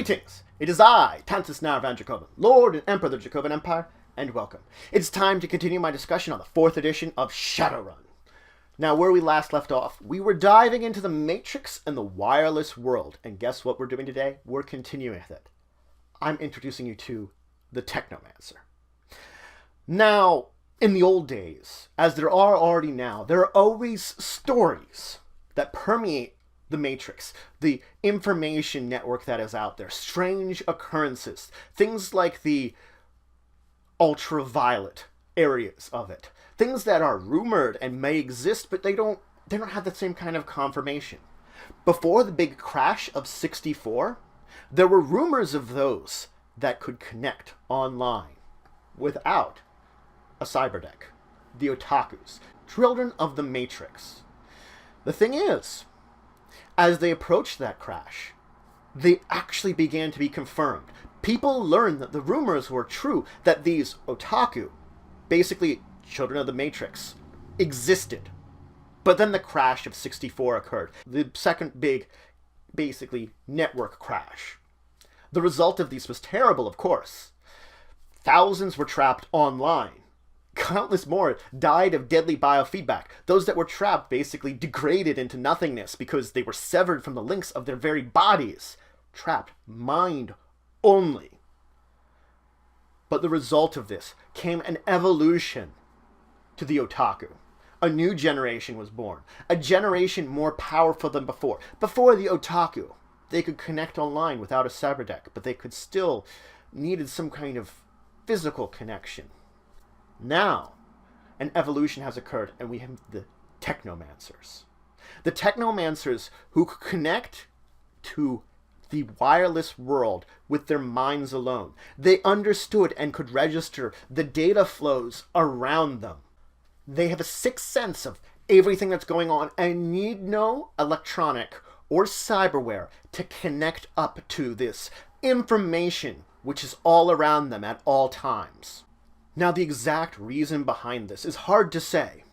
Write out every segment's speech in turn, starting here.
Greetings! It is I, Tantus Narvan Dracovin, Lord and Emperor of the Dracovin Empire, and welcome. It's time to continue my discussion on the 4th edition of SHADOWRUN. Now, where we last left off, we were diving into the Matrix and the wireless world, and guess what we're doing today? We're continuing with it. I'm introducing you to the Technomancer. Now, in the old days, as there are already now, there are always stories that permeate the Matrix, the information network that is out there, strange occurrences, things like the ultraviolet areas of it, things that are rumored and may exist, but they don't have the same kind of confirmation. Before the big crash of 64, there were rumors of those that could connect online without a cyberdeck, the otakus, children of the Matrix. The thing is, as they approached that crash, they actually began to be confirmed. People learned that the rumors were true, that these otaku, basically children of the Matrix, existed. But then the crash of 64 occurred, the second big, basically, network crash. The result of these was terrible, of course. Thousands were trapped online. Countless more died of deadly biofeedback. Those that were trapped basically degraded into nothingness because they were severed from the links of their very bodies. Trapped mind only. But the result of this came an evolution to the otaku. A new generation was born. A generation more powerful than before. Before the otaku, they could connect online without a cyberdeck, but they could still needed some kind of physical connection. Now, an evolution has occurred, and we have the Technomancers. The Technomancers who could connect to the wireless world with their minds alone. They understood and could register the data flows around them. They have a sixth sense of everything that's going on and need no electronic or cyberware to connect up to this information which is all around them at all times. Now, the exact reason behind this is hard to say.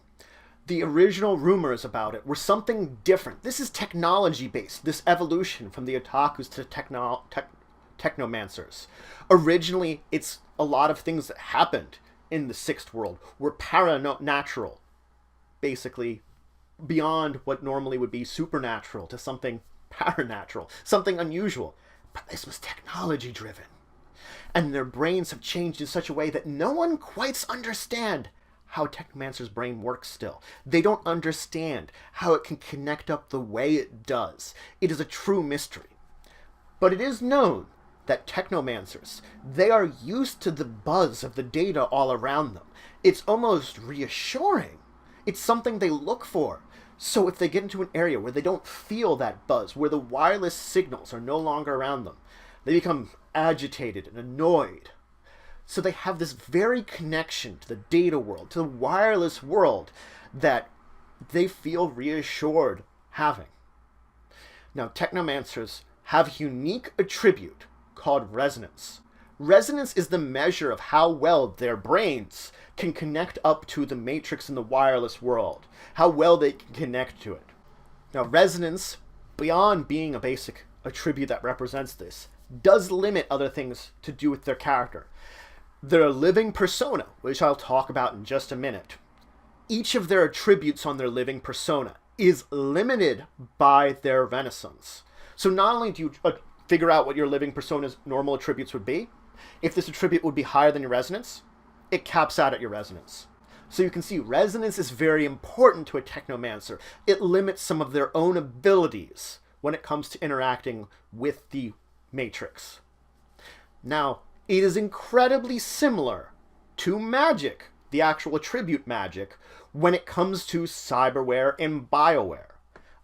The original rumors about it were something different. This is technology-based, this evolution from the otakus to technomancers. Originally, it's a lot of things that happened in the Sixth World were paranatural, basically beyond what normally would be supernatural to something paranatural, something unusual. But this was technology-driven. And their brains have changed in such a way that no one quite understands how Technomancer's brain works still. They don't understand how it can connect up the way it does. It is a true mystery. But it is known that Technomancers, they are used to the buzz of the data all around them. It's almost reassuring. It's something they look for. So if they get into an area where they don't feel that buzz, where the wireless signals are no longer around them, they become agitated and annoyed. So they have this very connection to the data world, to the wireless world, that they feel reassured having. Now, Technomancers have a unique attribute called resonance. Resonance is the measure of how well their brains can connect up to the Matrix in the wireless world, how well they can connect to it. Now, resonance, beyond being a basic attribute that represents this, does limit other things to do with their character. Their living persona, which I'll talk about in just a minute, each of their attributes on their living persona is limited by their renaissance. So not only do you figure out what your living persona's normal attributes would be, if this attribute would be higher than your resonance, it caps out at your resonance. So you can see resonance is very important to a Technomancer. It limits some of their own abilities when it comes to interacting with the Matrix. Now, it is incredibly similar to magic, the actual attribute magic, when it comes to cyberware and bioware.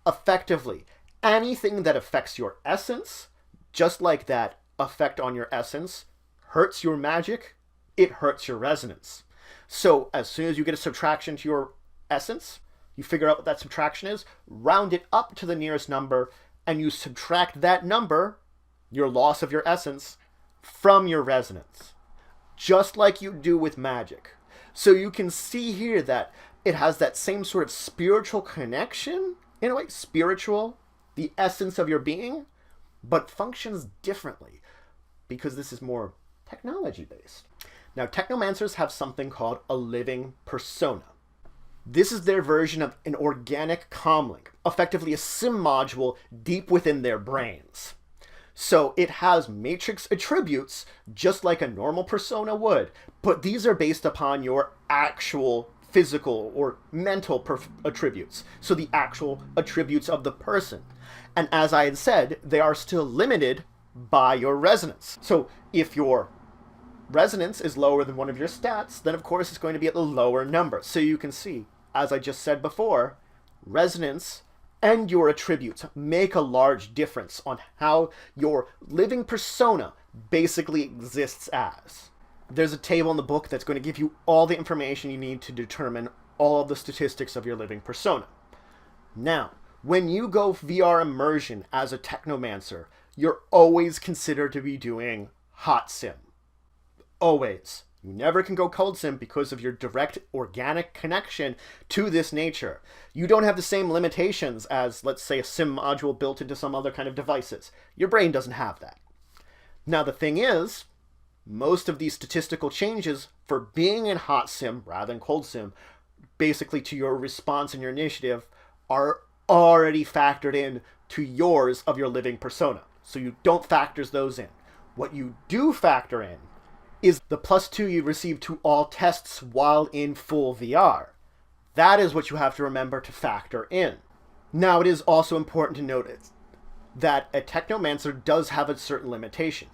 Effectively, anything that affects your essence, just like that effect on your essence, hurts your magic, it hurts your resonance. So as soon as you get a subtraction to your essence, you figure out what that subtraction is, round it up to the nearest number, and you subtract that number, your loss of your essence, from your resonance. Just like you do with magic. So you can see here that it has that same sort of spiritual connection, in a way, spiritual, the essence of your being, but functions differently because this is more technology-based. Now, Technomancers have something called a living persona. This is their version of an organic comlink, effectively a sim module deep within their brains. So it has matrix attributes just like a normal persona would, but these are based upon your actual physical or mental attributes, so the actual attributes of the person. And as I had said, they are still limited by your resonance. So if your resonance is lower than one of your stats, then of course it's going to be at the lower number. So you can see, as I just said before, resonance and your attributes make a large difference on how your living persona basically exists as. There's a table in the book that's going to give you all the information you need to determine all of the statistics of your living persona. Now, when you go VR Immersion as a Technomancer, you're always considered to be doing hot sim. Always. You never can go cold sim because of your direct organic connection to this nature. You don't have the same limitations as, let's say, a sim module built into some other kind of devices. Your brain doesn't have that. Now, the thing is, most of these statistical changes for being in hot sim rather than cold sim, basically to your response and your initiative, are already factored in to yours of your living persona. So you don't factor those in. What you do factor in is the +2 you receive to all tests while in full VR. That is what you have to remember to factor in. Now, it is also important to note that a Technomancer does have a certain limitation.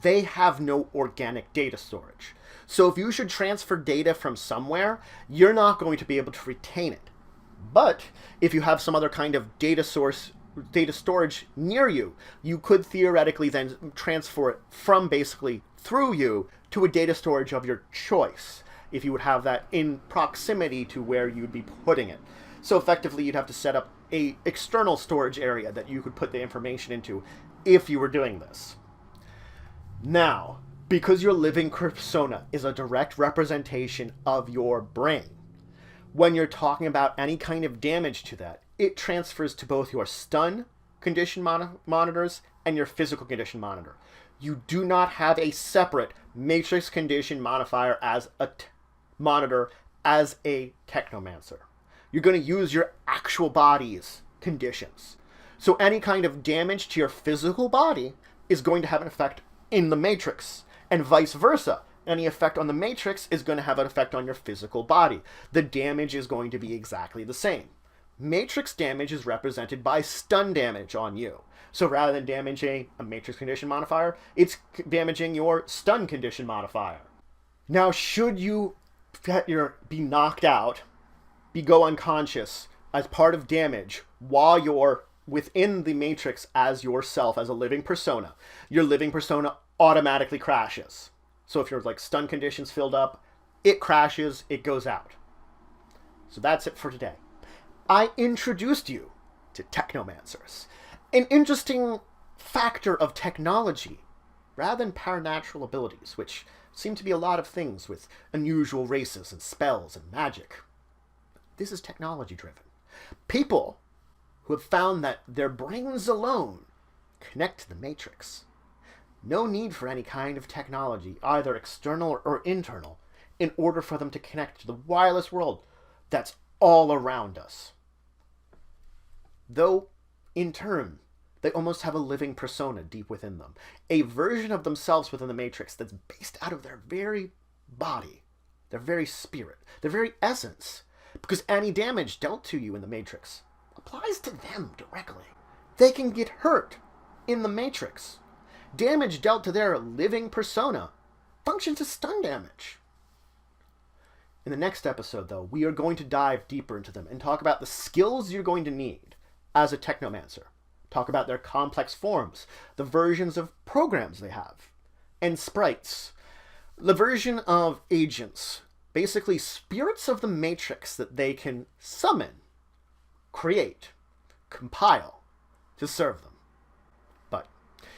They have no organic data storage. So if you should transfer data from somewhere, you're not going to be able to retain it. But if you have some other kind of data storage near you, you could theoretically then transfer it from basically through you to a data storage of your choice, if you would have that in proximity to where you'd be putting it. So effectively, you'd have to set up a external storage area that you could put the information into if you were doing this. Now, because your living persona is a direct representation of your brain, when you're talking about any kind of damage to that, it transfers to both your stun condition monitors and your physical condition monitor. You do not have a separate matrix condition modifier as a monitor as a Technomancer. You're going to use your actual body's conditions. So any kind of damage to your physical body is going to have an effect in the matrix, and vice versa. Any effect on the matrix is going to have an effect on your physical body. The damage is going to be exactly the same. Matrix damage is represented by stun damage on you. So rather than damaging a matrix condition modifier, it's damaging your stun condition modifier. Now, should you be knocked out, go unconscious as part of damage while you're within the matrix as yourself, as a living persona, your living persona automatically crashes. So if your stun conditions filled up, it crashes, it goes out. So that's it for today. I introduced you to Technomancers, an interesting factor of technology rather than paranatural abilities, which seem to be a lot of things with unusual races and spells and magic. This is technology driven. People who have found that their brains alone connect to the matrix. No need for any kind of technology, either external or internal, in order for them to connect to the wireless world that's all around us. Though, in turn, they almost have a living persona deep within them, a version of themselves within the matrix that's based out of their very body, their very spirit, their very essence, because any damage dealt to you in the matrix applies to them directly. They can get hurt in the matrix. Damage dealt to their living persona functions as stun damage. In the next episode, though, we are going to dive deeper into them and talk about the skills you're going to need as a Technomancer. Talk about their complex forms, the versions of programs they have, and sprites. The version of agents, basically spirits of the matrix that they can summon, create, compile to serve them. But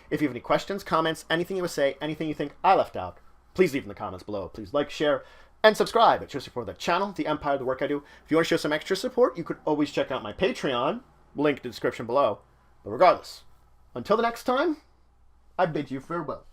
if you have any questions, comments, anything you would say, anything you think I left out, please leave in the comments below. Please like, share, and subscribe. It shows support the channel, the Empire, the work I do. If you want to show some extra support, you could always check out my Patreon, link in the description below. But regardless, Until the next time, I bid you farewell.